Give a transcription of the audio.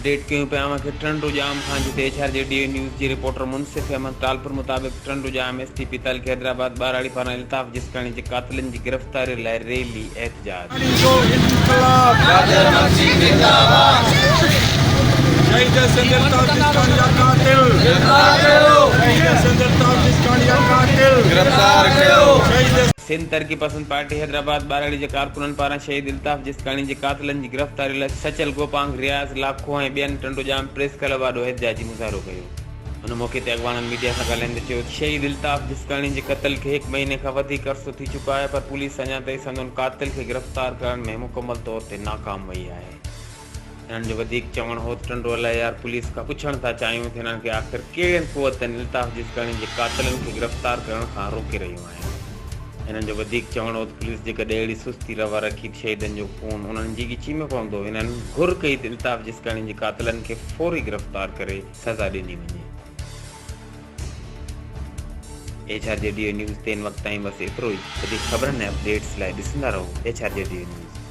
Update कयूं पिया खे टंडो जाम खां जिते HRJD न्यूज़ जी रिपोर्टर मुनसिफ अहमद टालपुर मुताबिक़ टंडो जाम STP तालुके हैदराबाद बाराड़ी पारां इल्ताफ़ जिसकाणी जे कातिलनि जी गिरफ़्तारी लाइ रैली एहतजाज। सिंध तरक्की पसंद पार्टी हैदराबाद बाराड़ी के कारकुननि पारां शहीद इल्ताफ़ जिसकाणी जे कातिलनि जी गिरफ़्तारी लाइ सचल गोपांग रियाज़ लाखो ऐं ॿियनि टंडो जाम प्रेस क्लब वाॾो एहतजाजी मुज़ाहिरो कयो। हुन मौक़े ते अॻवाननि मीडिया सां ॻाल्हाईंदे चयो शहीद इल्ताफ़ जिसकाणी जे क़त्ल खे 1 महीने खां वधीक अरसो थी चुको आहे पर पुलिस अञा ताईं संदन कातिल खे गिरफ़्तार करण में मुकमल तौर ते नाकाम वई आहे। हिननि जो वधीक चवण हो टंडो अलाए यार पुलिस खां पुछण था चाहियूं त हिननि खे आख़िर कहिड़ियुनि क़ुवतनि इल्ताफ़ जिसकाणी जे कातिलनि खे गिरफ़्तार करण खां रोके रहियूं आहिनि। हिननि जो वधीक चवण हो पुलिस जेकॾहिं अहिड़ी सुस्ती रवा रखी शहीदनि जो खून उन्हनि जी ॻिची में पवंदो हिननि घुर कई त इल्ताफ़ जिसकाणी जे कातिलनि खे फौरी गिरफ़्तार करे सज़ा ॾिनी वञे। HRJD न्यूज़ ते इन वक़्त ताईं बस एतिरो ई। वधीक ख़बरनि ऐं अपडेट्स लाइ ॾिसंदा रहो HRJD न्यूज़।